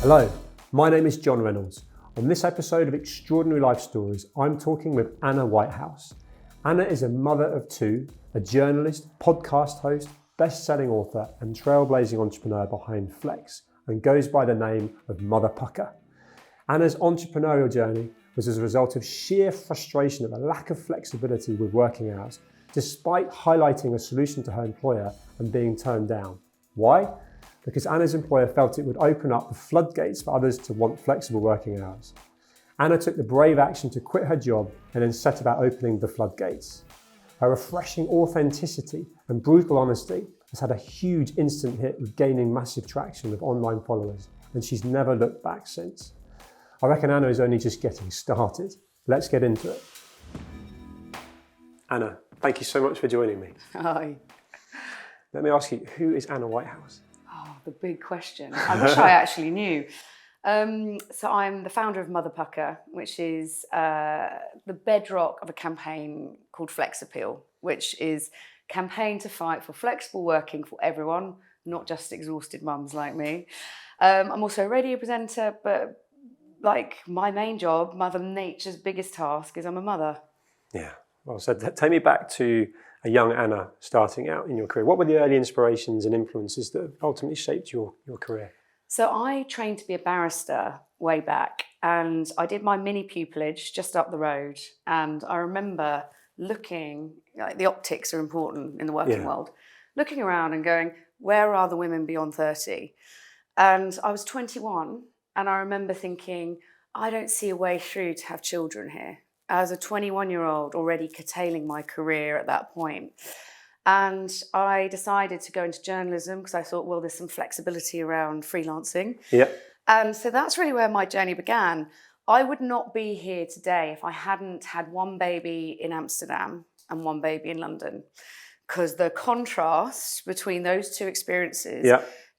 Hello, my name is John Reynolds. On this episode of Extraordinary Life Stories, I'm talking with Anna Whitehouse. Anna is a mother of two, a journalist, podcast host, best-selling author and trailblazing entrepreneur behind Flex, and goes by the name of Mother Pucker. Anna's entrepreneurial journey was as a result of sheer frustration at the lack of flexibility with working hours, despite highlighting a solution to her employer and being turned down. Why? Because Anna's employer felt it would open up the floodgates for others to want flexible working hours. Anna took the brave action to quit her job and then set about opening the floodgates. Her refreshing authenticity and brutal honesty has had a huge instant hit with gaining massive traction with online followers, and she's never looked back since. I reckon Anna is only just getting started. Let's get into it. Anna, thank you so much for joining me. Hi. Let me ask you, who is Anna Whitehouse? Oh, the big question. I wish I actually knew. So I'm the founder of Mother Pucker, which is the bedrock of a campaign called Flex Appeal, which is a campaign to fight for flexible working for everyone, not just exhausted mums like me. I'm also a radio presenter, but like my main job, Mother Nature's biggest task, is I'm a mother. Yeah, well said. Take me back to a young Anna starting out in your career. What were the early inspirations and influences that ultimately shaped your career? So I trained to be a barrister way back, and I did my mini pupillage just up the road. And I remember looking, like the optics are important in the working world, looking around and going, where are the women beyond 30? And I was 21, and I remember thinking, I don't see a way through to have children here. As a 21-year-old, already curtailing my career at that point. And I decided to go into journalism because I thought, well, there's some flexibility around freelancing. Yeah. And so that's really where my journey began. I would not be here today if I hadn't had one baby in Amsterdam and one baby in London. Because the contrast between those two experiences,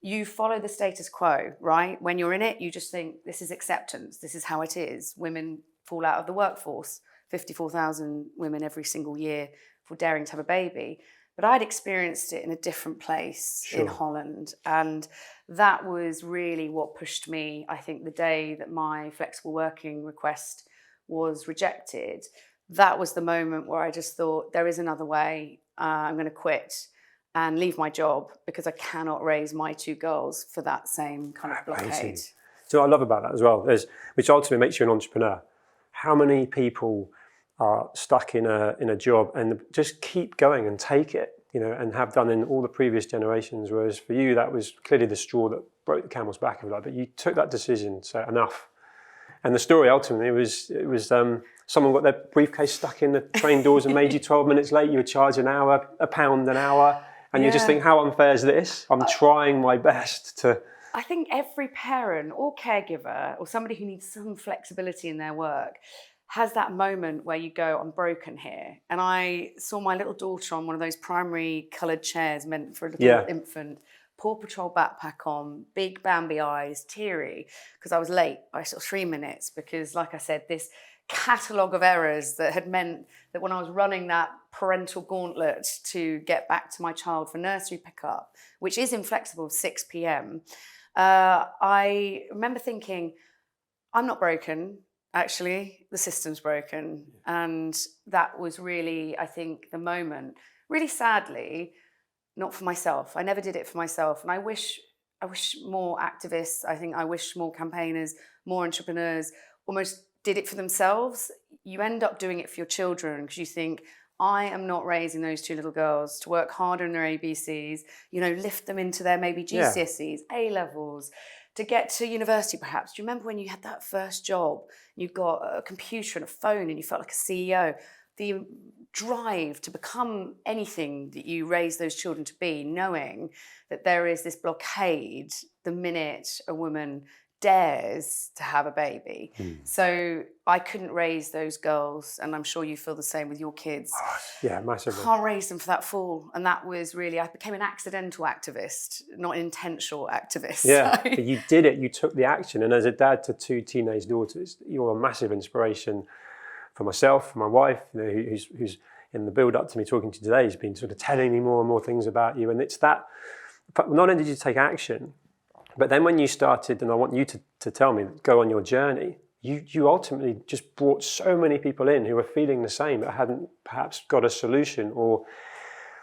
you follow the status quo, right? When you're in it, you just think, this is acceptance. This is how it is. Women fall out of the workforce, 54,000 women every single year for daring to have a baby. But I'd experienced it in a different place in Holland. And that was really what pushed me. I think the day that my flexible working request was rejected, that was the moment where I just thought, there is another way. I'm going to quit and leave my job because I cannot raise my two girls for that same kind of blockade. So what I love about that as well is, which ultimately makes you an entrepreneur. How many people are stuck in a job and just keep going and take it, and have done in all the previous generations, whereas for you that was clearly the straw that broke the camel's back, if you like, but you took that decision, so enough. And the story ultimately was someone got their briefcase stuck in the train doors and made you 12 minutes late. You were charged an hour, £1 an hour, and you just think, how unfair is this? I'm trying my best to... I think every parent or caregiver or somebody who needs some flexibility in their work has that moment where you go, I'm broken here. And I saw my little daughter on one of those primary coloured chairs meant for a little infant, Paw Patrol backpack on, big Bambi eyes, teary, because I was late by sort of 3 minutes because, like I said, this catalogue of errors that had meant that when I was running that parental gauntlet to get back to my child for nursery pickup, which is inflexible, 6 p.m, I remember thinking, I'm not broken, actually, the system's broken. And that was really, I think, the moment, really sadly, not for myself. I never did it for myself. And I wish more activists, I wish more campaigners, more entrepreneurs almost did it for themselves. You end up doing it for your children because you think, I am not raising those two little girls to work harder in their ABCs, lift them into their maybe GCSEs, A-levels, to get to university perhaps. Do you remember when you had that first job, you got a computer and a phone and you felt like a CEO? The drive to become anything that you raise those children to be, knowing that there is this blockade the minute a woman dares to have a baby. So I couldn't raise those girls, and I'm sure you feel the same with your kids. Yeah, massively. Can't raise them for that fall. And that was really, I became an accidental activist, not an intentional activist. Yeah, but you did it, you took the action. And as a dad to two teenage daughters, you're a massive inspiration for myself, for my wife, who's in the build up to me talking to you today, has been sort of telling me more and more things about you. And it's that, not only did you take action, But then when you started, and I want you to tell me, go on your journey, you ultimately just brought so many people in who were feeling the same, but hadn't perhaps got a solution or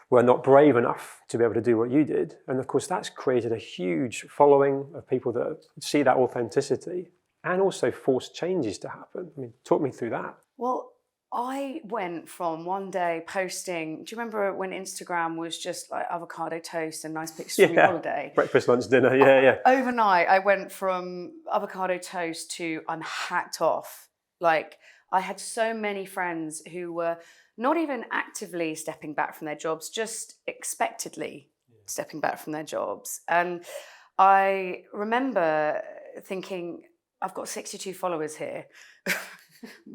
were not brave enough to be able to do what you did. And of course, that's created a huge following of people that see that authenticity and also force changes to happen. I mean, talk me through that. Well, I went from one day posting, do you remember when Instagram was just like avocado toast and nice pictures from your holiday? Breakfast, lunch, dinner, yeah. Overnight, I went from avocado toast to I'm hacked off. Like, I had so many friends who were not even actively stepping back from their jobs, just expectedly stepping back from their jobs. And I remember thinking, I've got 62 followers here.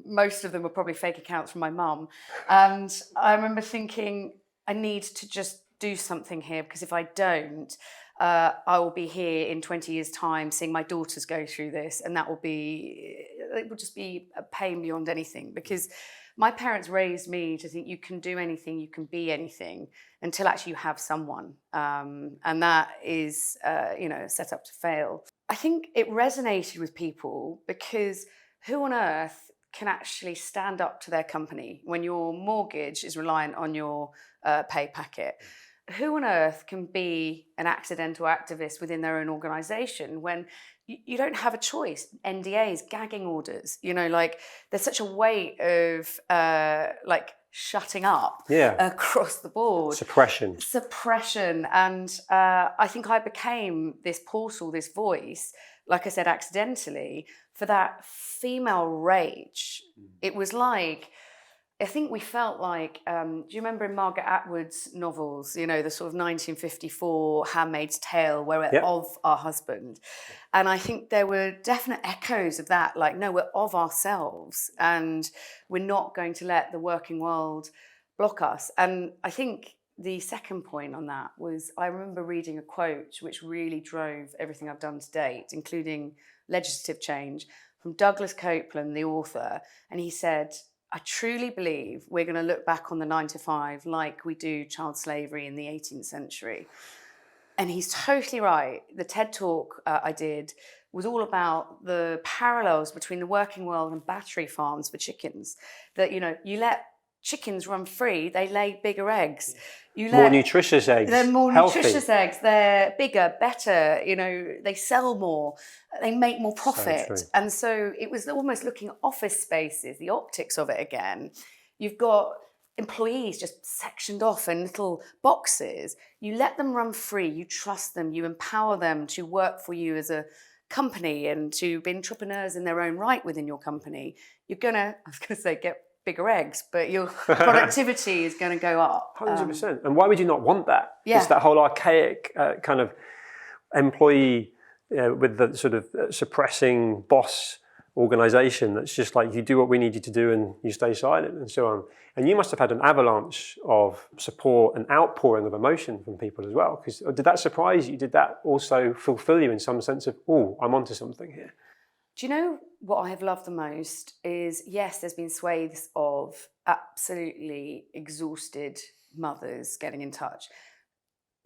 Most of them were probably fake accounts from my mum. And I remember thinking, I need to just do something here, because if I don't, I will be here in 20 years' time seeing my daughters go through this, and it will just be a pain beyond anything, because my parents raised me to think you can do anything, you can be anything, until actually you have someone. And that is, set up to fail. I think it resonated with people because who on earth can actually stand up to their company when your mortgage is reliant on your pay packet? Who on earth can be an accidental activist within their own organisation when you don't have a choice? NDAs, gagging orders, there's such a weight of shutting up across the board. Suppression. And I think I became this portal, this voice, like I said, accidentally, for that female rage. It was like, I think we felt like, do you remember in Margaret Atwood's novels, the sort of 1954 Handmaid's Tale, where we're of our husband? And I think there were definite echoes of that, like, no, we're of ourselves and we're not going to let the working world block us. And I think the second point on that was, I remember reading a quote which really drove everything I've done to date, including legislative change, from Douglas Copeland, the author. And he said, I truly believe we're going to look back on the 9 to 5 like we do child slavery in the 18th century. And he's totally right. The TED talk I did was all about the parallels between the working world and battery farms for chickens. That, you let chickens run free, they lay bigger eggs. More nutritious eggs. They're more healthy. Nutritious eggs. They're bigger, better. They sell more. They make more profit. So and so it was almost looking at office spaces, the optics of it again. You've got employees just sectioned off in little boxes. You let them run free. You trust them. You empower them to work for you as a company and to be entrepreneurs in their own right within your company. You're gonna, get bigger eggs, but your productivity is going to go up. 100%. And why would you not want that? Yeah. It's that whole archaic kind of employee with the sort of suppressing boss organisation that's just like, you do what we need you to do and you stay silent and so on. And you must have had an avalanche of support and outpouring of emotion from people as well. Because did that surprise you? Did that also fulfill you in some sense of, oh, I'm onto something here? Do you know what I have loved the most is, yes, there's been swathes of absolutely exhausted mothers getting in touch.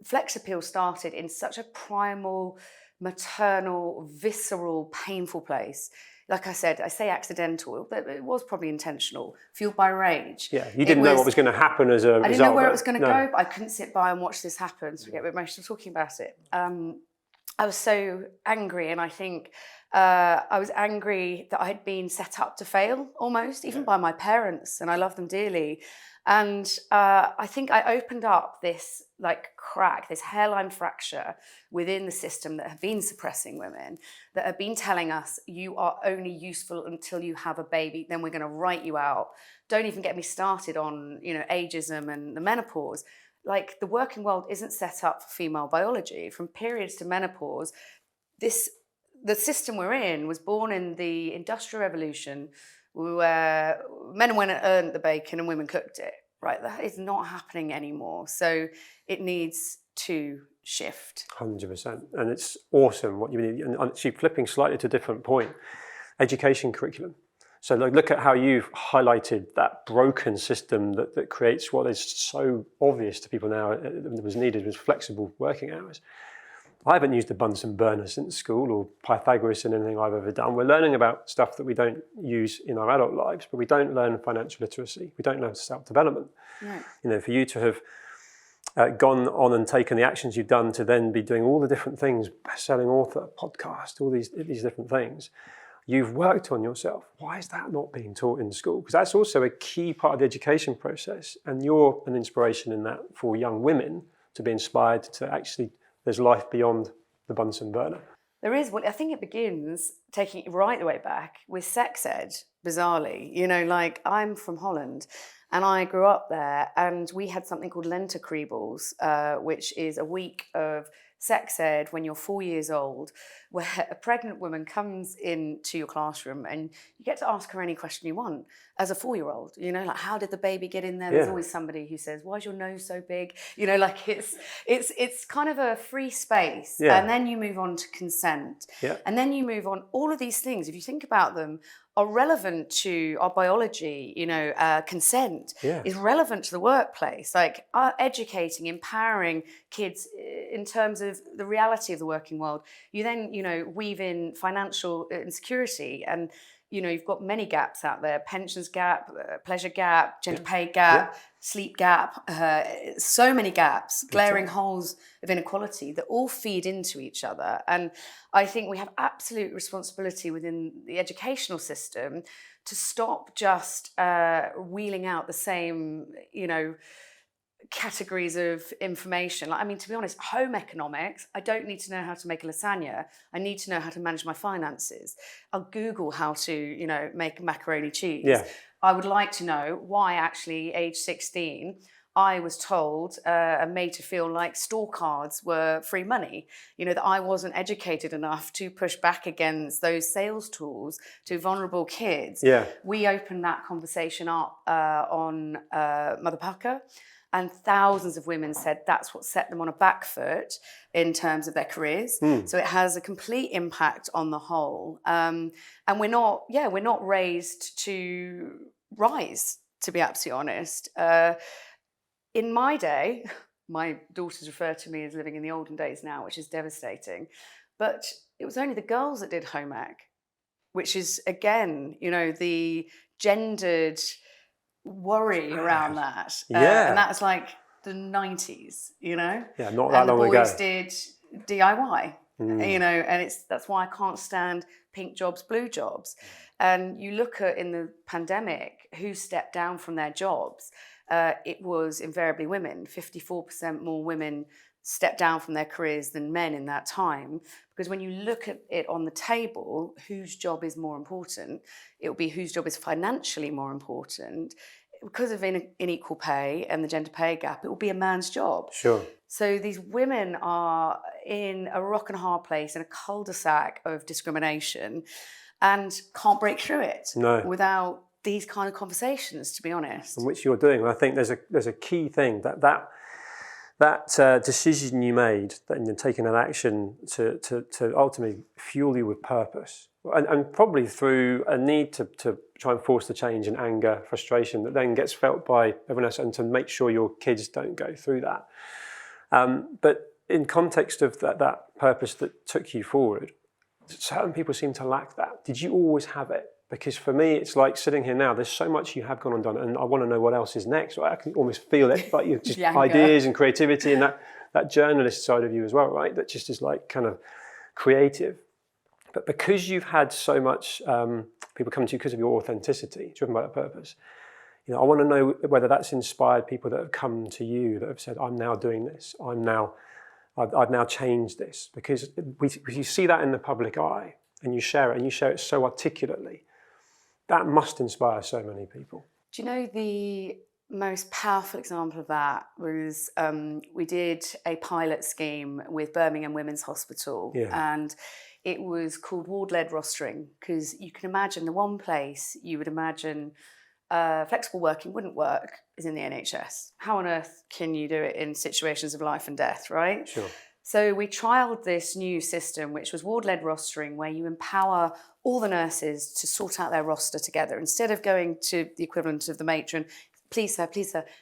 Flex Appeal started in such a primal, maternal, visceral, painful place. Like I said, I say accidental, but it was probably intentional, fueled by rage. Yeah, you didn't know what was going to happen as a result. I didn't know where it was going to go, but I couldn't sit by and watch this happen, so I get a bit emotional talking about it. I was so angry, and I think I was angry that I had been set up to fail almost, even by my parents, and I love them dearly. And I think I opened up this crack, this hairline fracture within the system that have been suppressing women, that have been telling us, you are only useful until you have a baby, then we're going to write you out. Don't even get me started on, ageism and the menopause. Like, the working world isn't set up for female biology. From periods to menopause, the system we're in was born in the Industrial Revolution, where men and women earned the bacon and women cooked it, right? That is not happening anymore. So it needs to shift. 100%. And it's awesome what you mean. And actually flipping slightly to a different point, education curriculum. So look at how you've highlighted that broken system that creates what is so obvious to people now that was needed, was flexible working hours. I haven't used a Bunsen burner since school or Pythagoras in anything I've ever done. We're learning about stuff that we don't use in our adult lives, but we don't learn financial literacy. We don't learn self-development. Right. For you to have gone on and taken the actions you've done to then be doing all the different things, best-selling author, podcast, all these different things, you've worked on yourself. Why is that not being taught in school? Because that's also a key part of the education process, and you're an inspiration in that for young women to be inspired to actually, there's life beyond the Bunsen burner. There is. Well, I think it begins, taking it right the way back, with sex ed, bizarrely. Like, I'm from Holland and I grew up there, and we had something called Lenterkriebels, which is a week of sex ed when you're 4 years old, where a pregnant woman comes into your classroom and you get to ask her any question you want as a 4-year-old. Like, how did the baby get in there? There's always somebody who says, why is your nose so big? Like, it's kind of a free space. And then you move on to consent. And then you move on. All of these things, if you think about them, are relevant to our biology. Consent is relevant to the workplace, like educating, empowering kids in terms of the reality of the working world. You then, weave in financial insecurity, and you've got many gaps out there: pensions gap, pleasure gap, gender pay gap, sleep gap, so many gaps, glaring holes of inequality that all feed into each other. And I think we have absolute responsibility within the educational system to stop just wheeling out the same, categories of information. To be honest, home economics, I don't need to know how to make a lasagna. I need to know how to manage my finances. I'll Google how to, make macaroni cheese. I would like to know why actually age 16, I was told and made to feel like store cards were free money. That I wasn't educated enough to push back against those sales tools to vulnerable kids. We opened that conversation up on Mother Pucker. And thousands of women said that's what set them on a back foot in terms of their careers. So it has a complete impact on the whole. And we're not raised to rise, to be absolutely honest. In my day, my daughters refer to me as living in the olden days now, which is devastating. But it was only the girls that did home ec, which is, again, the gendered worry around that. And that was like the 90s, not that and long ago. The boys did DIY, and that's why I can't stand pink jobs, blue jobs. And you look at, in the pandemic, who stepped down from their jobs. It was invariably women. 54% more women stepped down from their careers than men in that time. Because when you look at it on the table, whose job is more important? It will be whose job is financially more important. Because of unequal pay and the gender pay gap, it will be a man's job. So these women are in a rock and a hard place, in a cul-de-sac of discrimination, and can't break through it without these kind of conversations, to be honest. And which you're doing. And I think there's a key thing that decision you made, that you're taking an action to ultimately fuel you with purpose, and probably through a need to try and force the change in anger, frustration, that then gets felt by everyone else, and to make sure your kids don't go through that. But in context of that purpose that took you forward, certain people seem to lack that. Did you always have it? Because for me, it's like sitting here now, there's so much you have gone and done, and I want to know what else is next. Right? I can almost feel it, like just ideas and creativity, and that journalist side of you as well, right? That just is like kind of creative. But because you've had so much people come to you because of your authenticity, driven by that purpose, I want to know whether that's inspired people that have come to you, that have said, I'm now doing this, I've now changed this. Because you see that in the public eye, and you share it so articulately. That must inspire so many people. Do you know the most powerful example of that was we did a pilot scheme with Birmingham Women's Hospital, and it was called ward-led rostering, because you can imagine the one place you would imagine flexible working wouldn't work is in the NHS. How on earth can you do it in situations of life and death, right? So we trialled this new system, which was ward-led rostering, where you empower all the nurses to sort out their roster together. Instead of going to the equivalent of the matron, please sir,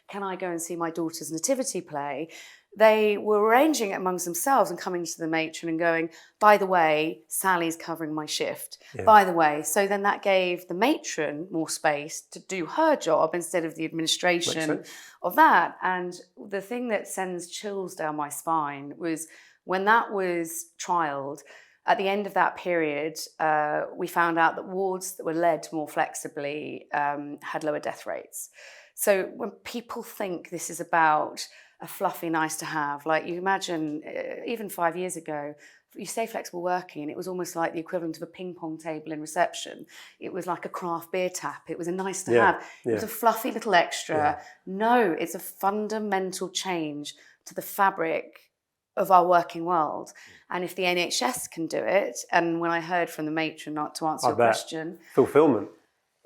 can I go and see my daughter's nativity play? they were arranging it amongst themselves and coming to the matron and going, by the way, Sally's covering my shift. Yeah. By the way. So then that gave the matron more space to do her job instead of the administration of that. And the thing that sends chills down my spine was when that was trialled, at the end of that period, we found out that wards that were led more flexibly had lower death rates. So when people think this is about a fluffy nice to have, like you imagine even 5 years ago, you say flexible working and it was almost like the equivalent of a ping pong table in reception. It was like a craft beer tap. It was a nice to have. It was a fluffy little extra. Yeah. No, it's a fundamental change to the fabric of our working world. And if the NHS can do it, and when I heard from the matron, not to answer your question, fulfillment.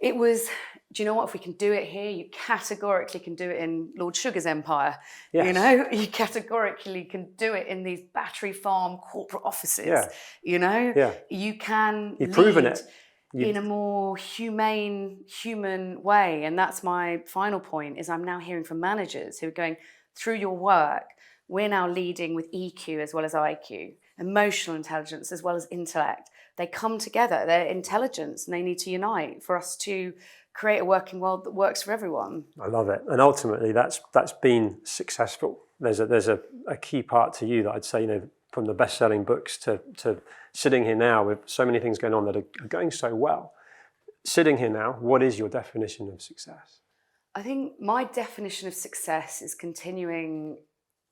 It was, do you know what, if we can do it here, you categorically can do it in Lord Sugar's empire. Yes. You know, you categorically can do it in these battery farm corporate offices. You know, you can You've proven it in a more human way. And that's my final point, is I'm now hearing from managers who are going, through your work, we're now leading with EQ as well as IQ, emotional intelligence as well as intellect. They come together, they're intelligence, and they need to unite for us to create a working world that works for everyone. I love it. And ultimately that's been successful. There's a key part to you that I'd say, you know, from the best-selling books to sitting here now with so many things going on that are going so well. Sitting here now, what is your definition of success? I think my definition of success is continuing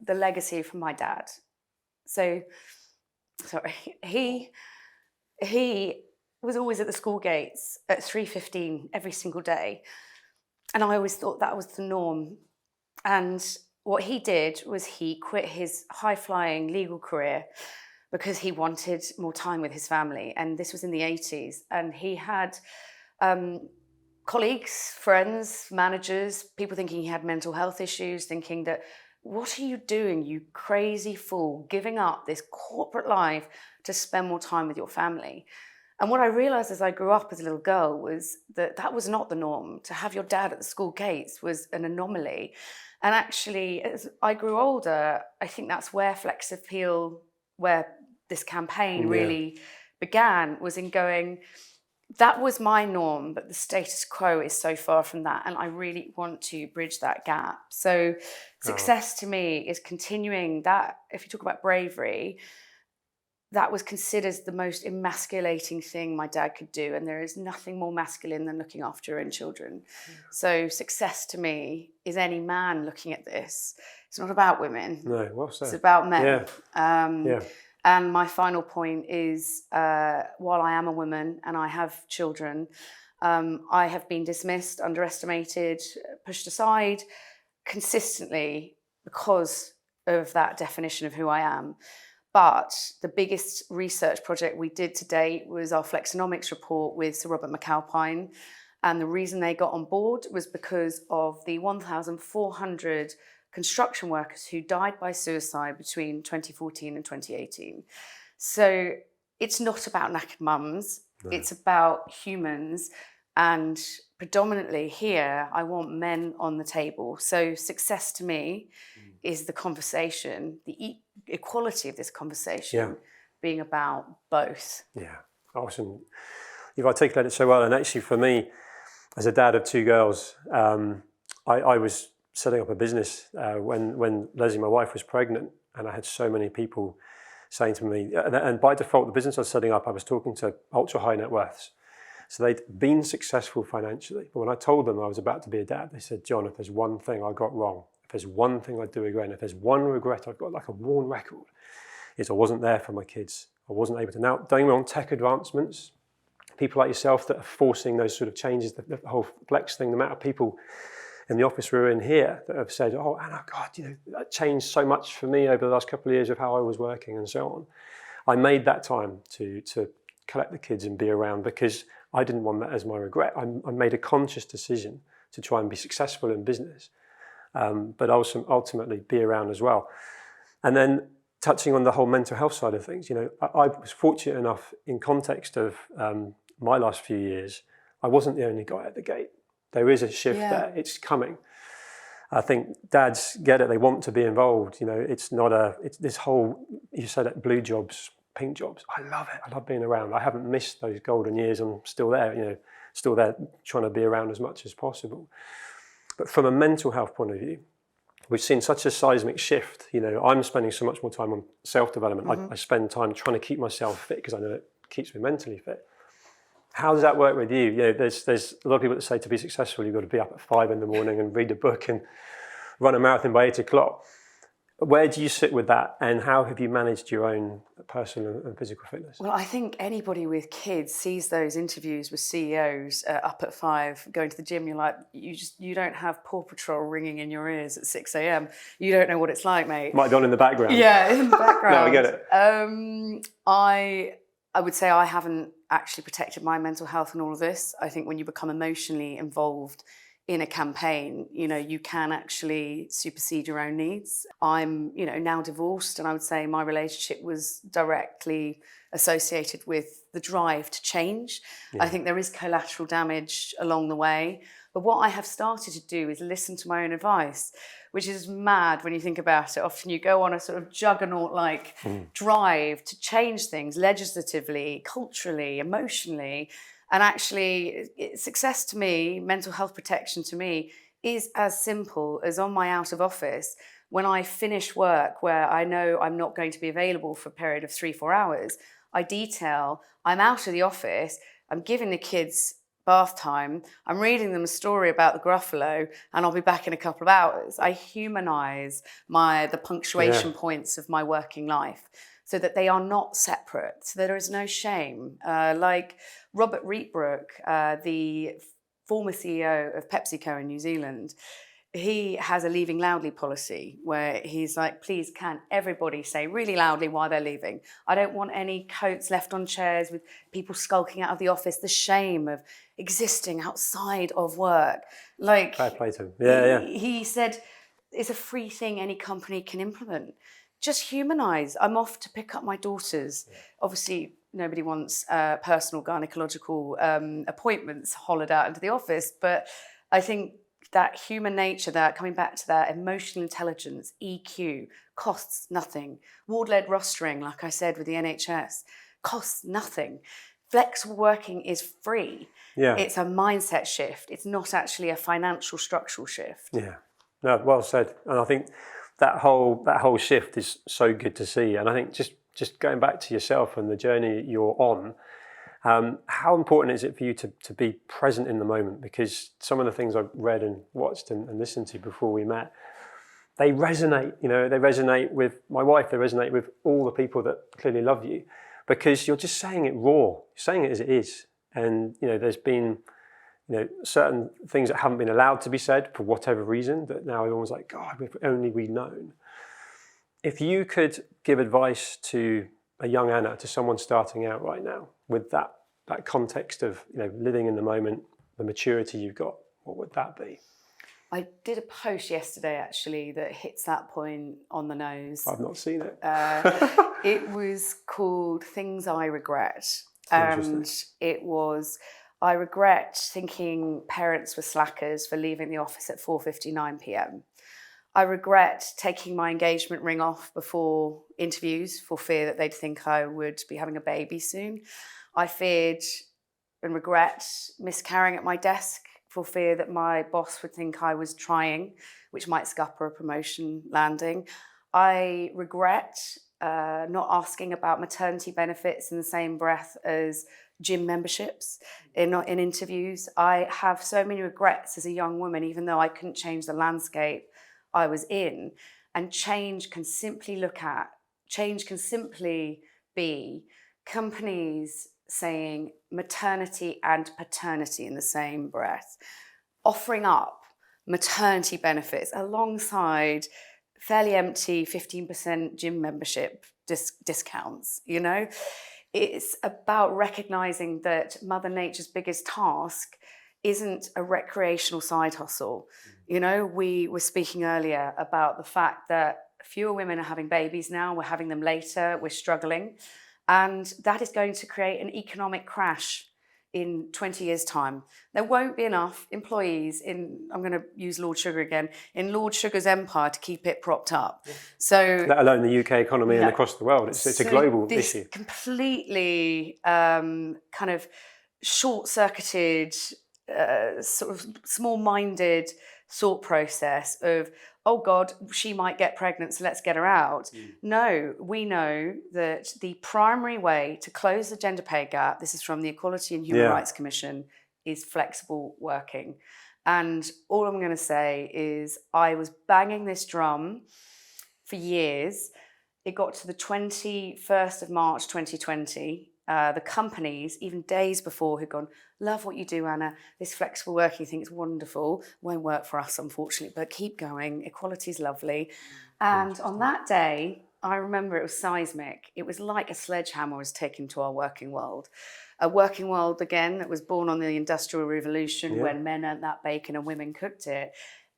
the legacy from my dad. So, sorry, he was always at the school gates at 3:15 every single day. And I always thought that was the norm. And what he did was he quit his high-flying legal career because he wanted more time with his family. And this was in the 80s. And he had colleagues, friends, managers, people thinking he had mental health issues, thinking that, what are you doing, you crazy fool, giving up this corporate life to spend more time with your family? And what I realized as I grew up as a little girl was that that was not the norm. To have your dad at the school gates was an anomaly. And actually, as I grew older, I think that's where Flex Appeal, where this campaign really began, was in going, that was my norm, but the status quo is so far from that. And I really want to bridge that gap. So success to me is continuing that. If you talk about bravery, that was considered the most emasculating thing my dad could do. And there is nothing more masculine than looking after your own children. Yeah. So success to me is any man looking at this. It's not about women. No, well said. It's about men. And my final point is, while I am a woman and I have children, I have been dismissed, underestimated, pushed aside consistently because of that definition of who I am. But the biggest research project we did to date was our Flexonomics report with Sir Robert McAlpine. And the reason they got on board was because of the 1,400 construction workers who died by suicide between 2014 and 2018. So it's not about knackered mums, it's about humans. And predominantly here, I want men on the table. So success to me is the conversation, the equality of this conversation being about both. Yeah, awesome. You've articulated it so well. And actually for me, as a dad of two girls, I was setting up a business when Leslie, my wife, was pregnant, and I had so many people saying to me, and by default, the business I was setting up, I was talking to ultra high net worths. So they'd been successful financially, but when I told them I was about to be a dad, they said, John, if there's one thing I got wrong, if there's one thing I'd do again, if there's one regret I've got, like a worn record, is I wasn't there for my kids. I wasn't able to. Now, don't get me wrong, tech advancements, people like yourself that are forcing those sort of changes, the whole flex thing, the amount of people in the office we're in here that have said, oh, Anna, God, you know, that changed so much for me over the last couple of years of how I was working and so on. I made that time to collect the kids and be around because I didn't want that as my regret. I made a conscious decision to try and be successful in business, but also ultimately be around as well. And then touching on the whole mental health side of things, you know, I was fortunate enough in context of my last few years, I wasn't the only guy at the gate. There is a shift there, it's coming. I think dads get it, they want to be involved. It's this whole, you said it, blue jobs, pink jobs. I love it. I love being around. I haven't missed those golden years. I'm still there, still there trying to be around as much as possible. But from a mental health point of view, we've seen such a seismic shift. I'm spending so much more time on self-development. I spend time trying to keep myself fit because I know it keeps me mentally fit. How does that work with you? There's a lot of people that say to be successful, you've got to be up at 5 a.m. and read a book and run a marathon by 8 o'clock. Where do you sit with that, and how have you managed your own personal and physical fitness? Well, I think anybody with kids sees those interviews with CEOs up at 5, going to the gym. You're like, you don't have Paw Patrol ringing in your ears at 6 a.m. You don't know what it's like, mate. Might be on in the background. Yeah, in the background. No, I get it. I would say I haven't actually protected my mental health in all of this. I think when you become emotionally involved in a campaign, you can actually supersede your own needs. I'm, now divorced, and I would say my relationship was directly associated with the drive to change. Yeah. I think there is collateral damage along the way. But what I have started to do is listen to my own advice, which is mad when you think about it. Often you go on a sort of juggernaut-like drive to change things legislatively, culturally, emotionally. And actually, success to me, mental health protection to me, is as simple as on my out of office, when I finish work where I know I'm not going to be available for a period of 3-4 hours, I detail, I'm out of the office, I'm giving the kids bath time, I'm reading them a story about the Gruffalo, and I'll be back in a couple of hours. I humanise the punctuation points of my working life, so that they are not separate, so there is no shame. Like Robert Reitbrook, the former CEO of PepsiCo in New Zealand, he has a leaving loudly policy where he's like, please can everybody say really loudly why they're leaving. I don't want any coats left on chairs with people skulking out of the office, the shame of existing outside of work. Like, fair play to him. Yeah. He said, it's a free thing any company can implement. Just humanise. I'm off to pick up my daughters. Yeah. Obviously, nobody wants personal gynecological appointments hollowed out into the office, but I think that human nature, that coming back to that emotional intelligence, EQ, costs nothing. Ward-led rostering, like I said with the NHS, costs nothing. Flexible working is free. Yeah. It's a mindset shift. It's not actually a financial structural shift. Yeah, no, well said. And I think that whole shift is so good to see. And I think just going back to yourself and the journey you're on, how important is it for you to be present in the moment? Because some of the things I've read and watched and listened to before we met, they resonate. They resonate with my wife. They resonate with all the people that clearly love you, because you're just saying it raw. You're saying it as it is. And there's been certain things that haven't been allowed to be said for whatever reason, that now everyone's like, God, if only we'd known. If you could give advice to a young Anna, to someone starting out right now, with that context of living in the moment, the maturity you've got, what would that be? I did a post yesterday actually that hits that point on the nose. I've not seen it. It was called Things I Regret. And it was, I regret thinking parents were slackers for leaving the office at 4:59 p.m. I regret taking my engagement ring off before interviews for fear that they'd think I would be having a baby soon. I feared and regret miscarrying at my desk for fear that my boss would think I was trying, which might scupper a promotion landing. I regret not asking about maternity benefits in the same breath as gym memberships in interviews. I have so many regrets as a young woman, even though I couldn't change the landscape I was in. And change can simply be companies saying maternity and paternity in the same breath, offering up maternity benefits alongside fairly empty 15% gym membership discounts. It's about recognizing that Mother Nature's biggest task isn't a recreational side hustle. We were speaking earlier about the fact that fewer women are having babies now, we're having them later, we're struggling. And that is going to create an economic crash in 20 years' time. There won't be enough employees I'm going to use Lord Sugar again, in Lord Sugar's empire to keep it propped up. So, let alone the UK economy and across the world. It's a global issue. Completely kind of short-circuited, sort of small-minded thought process of, oh God, she might get pregnant, so let's get her out. No, we know that the primary way to close the gender pay gap, this is from the Equality and Human Rights Commission, is flexible working. And all I'm going to say is I was banging this drum for years. It got to the 21st of March 2020. The companies, even days before, had gone, love what you do, Anna. This flexible working thing is wonderful. Won't work for us, unfortunately, but keep going. Equality's lovely. And on that day, I remember it was seismic. It was like a sledgehammer was taken to our working world. A working world, again, that was born on the Industrial Revolution when men earned that bacon and women cooked it.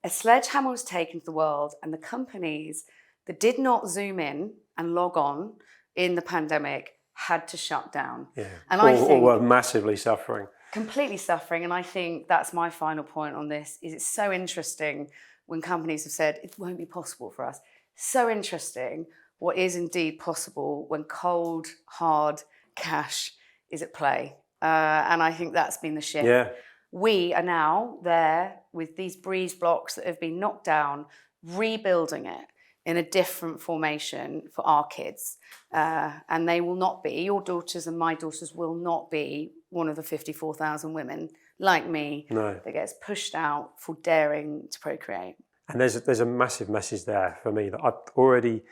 A sledgehammer was taken to the world, and the companies that did not zoom in and log on in the pandemic had to shut down. And I think were massively suffering. Completely suffering. And I think that's my final point on this, is it's so interesting when companies have said it won't be possible for us. So interesting what is indeed possible when cold, hard cash is at play. And I think that's been the shift. We are now there with these breeze blocks that have been knocked down, rebuilding it in a different formation for our kids. And they will not be, your daughters and my daughters will not be one of the 54,000 women like me that gets pushed out for daring to procreate. And there's a massive message there for me that I've already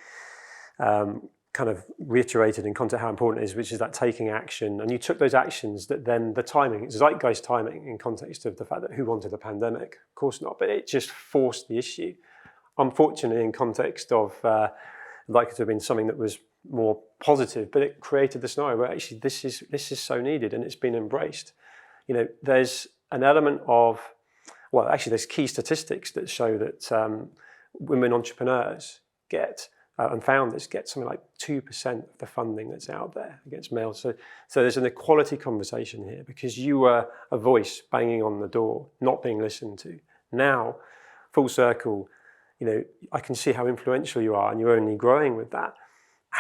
kind of reiterated in context how important it is, which is that taking action. And you took those actions that then the timing, zeitgeist timing in context of the fact that who wanted a pandemic? Of course not, but it just forced the issue. Unfortunately, in context of likely to have been something that was more positive, but it created the scenario where actually this is so needed and it's been embraced. You know, there's an element of, well, actually there's key statistics that show that women entrepreneurs get and founders get something like 2% of the funding that's out there against males. So there's an equality conversation here because you were a voice banging on the door, not being listened to. Now, full circle, you know, I can see how influential you are and you're only growing with that.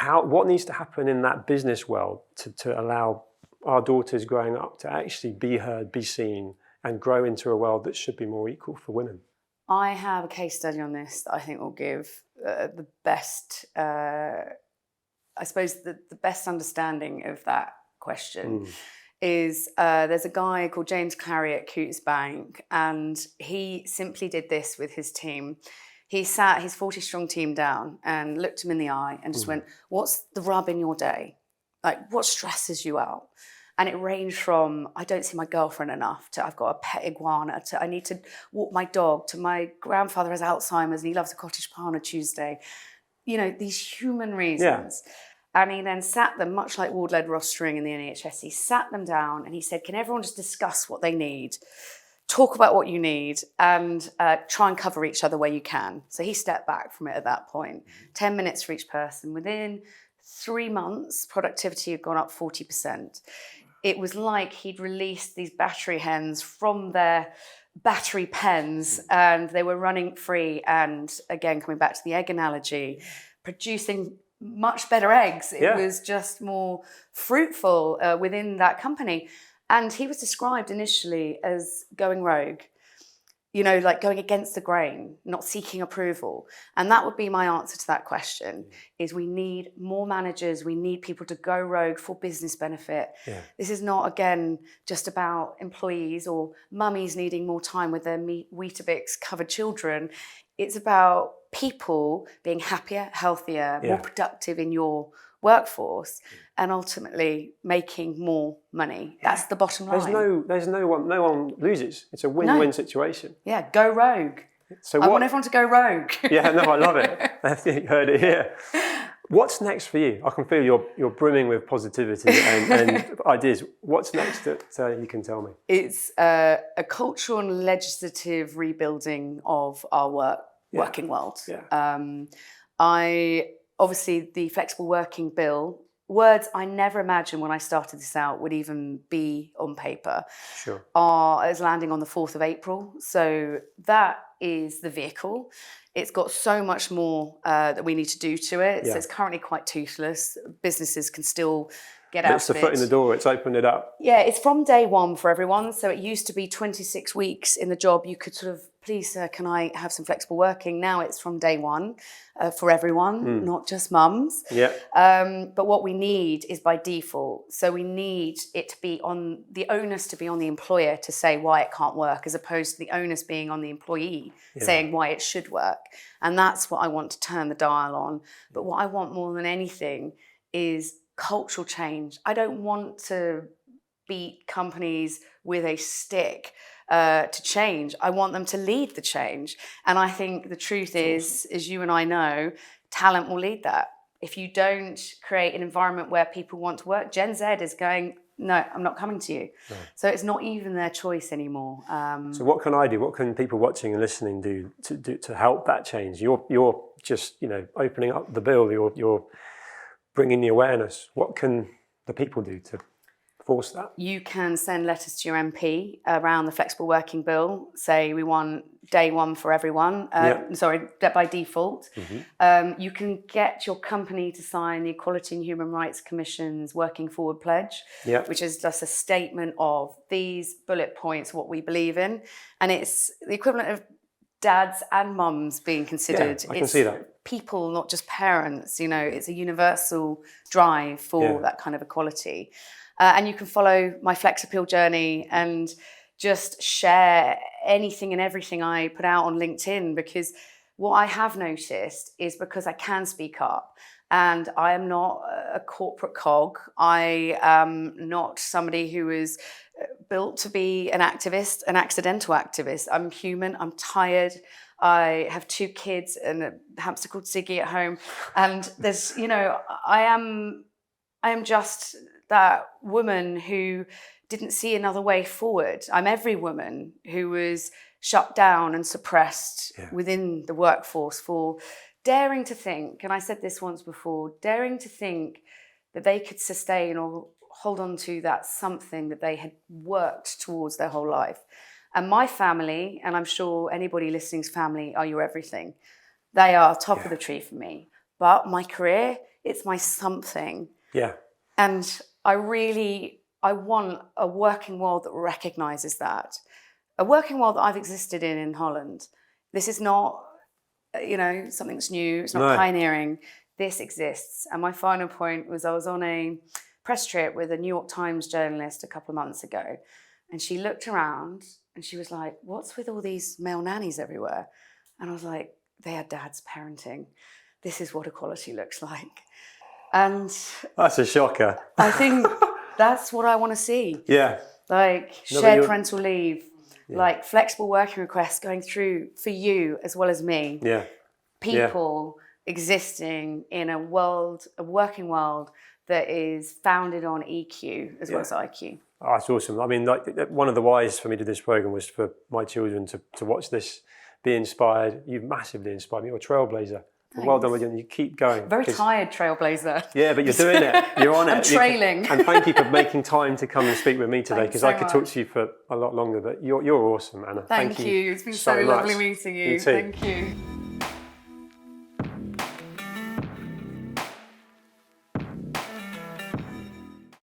What needs to happen in that business world to allow our daughters growing up to actually be heard, be seen, and grow into a world that should be more equal for women? I have a case study on this that I think will give the best, I suppose the best understanding of that question. Is there's a guy called James Clary at Coutts Bank, and he simply did this with his team. He sat his 40-strong team down and looked him in the eye and just went, what's the rub in your day? Like, what stresses you out? And it ranged from, I don't see my girlfriend enough, to I've got a pet iguana, to I need to walk my dog, to my grandfather has Alzheimer's and he loves a cottage pie on a Tuesday. You know, these human reasons. And he then sat them, much like ward-led rostering in the NHS, he sat them down and he said, can everyone just discuss what they need? Talk about what you need and try and cover each other where you can. So he stepped back from it at that point. 10 minutes for each person. Within 3 months, productivity had gone up 40%. It was like he'd released these battery hens from their battery pens and they were running free. And again, coming back to the egg analogy, producing much better eggs. It was just more fruitful within that company. And he was described initially as going rogue, you know, like going against the grain, not seeking approval. And that would be my answer to that question, is we need more managers. We need people to go rogue for business benefit. This is not, again, just about employees or mummies needing more time with their Weetabix covered children. It's about people being happier, healthier, more productive in your workforce, and ultimately making more money. That's the bottom line. There's no one loses. It's a win-win situation. Yeah, go rogue. So I want everyone to go rogue. Yeah, no, I love it. I think you heard it here. What's next for you? I can feel you're brimming with positivity and ideas. What's next that you can tell me? It's a cultural and legislative rebuilding of our working world. Obviously, the flexible working bill words I never imagined when I started this out would even be on paper Sure. is landing on the 4th of April. So that is the vehicle. It's got so much more that we need to do to it. Yeah. So it's currently quite toothless. Businesses can still get But out it's the of foot it. in the door. It's opened it up. Yeah, it's from day one for everyone. So it used to be 26 weeks in the job. You could sort of, please, sir, can I have some flexible working? Now it's from day one for everyone, not just mums. Yeah. But what we need is by default. So we need it to be on the onus to be on the employer to say why it can't work, as opposed to the onus being on the employee saying why it should work. And that's what I want to turn the dial on. But what I want more than anything is cultural change. I don't want to beat companies with a stick to change. I want them to lead the change. And I think the truth is, as you and I know, talent will lead that. If you don't create an environment where people want to work, Gen Z is going, no, I'm not coming to you. No. So it's not even their choice anymore. So what can I do? What can people watching and listening do to help that change? You're just, opening up the bill. You're bringing the awareness. What can the people do to force that? You can send letters to your MP around the flexible working bill. Say we want day one for everyone. Sorry, by default. Mm-hmm. You can get your company to sign the Equality and Human Rights Commission's Working Forward Pledge, which is just a statement of these bullet points, what we believe in. And it's the equivalent of dads and mums being considered. I can see that. People, not just parents. It's a universal drive for that kind of equality. And you can follow my Flex Appeal journey and just share anything and everything I put out on LinkedIn, because what I have noticed is, because I can speak up and I am not a corporate cog, I am not somebody who is built to be an activist, an accidental activist. I'm human, I'm tired. I have 2 kids and a hamster called Siggy at home. And there's, I am just that woman who didn't see another way forward. I'm every woman who was shut down and suppressed within the workforce for daring to think, and I said this once before, daring to think that they could sustain or hold on to that something that they had worked towards their whole life. And my family, and I'm sure anybody listening's family, are your everything. They are top of the tree for me. But my career, it's my something. Yeah. And I want a working world that recognises that. A working world that I've existed in Holland. This is not, something that's new. It's not pioneering. This exists. And my final point was, I was on a press trip with a New York Times journalist a couple of months ago. And she looked around and she was like, what's with all these male nannies everywhere? And I was like, they are dads parenting. This is what equality looks like. And that's a shocker. I think that's what I want to see. Yeah. Like shared parental leave, like flexible working requests going through for you as well as me. Yeah. People existing in a working world that is founded on EQ as well as IQ. Oh, that's awesome. I mean, one of the whys for me to do this program was for my children to watch this, be inspired. You've massively inspired me. You're a trailblazer. Well done again. You keep going. Very tired trailblazer. Yeah, but you're doing it. You're on it. I'm trailing. And thank you for making time to come and speak with me today, because I could talk to you for a lot longer. But you're awesome, Anna. Thank you. It's been so lovely meeting you. You too. Thank you.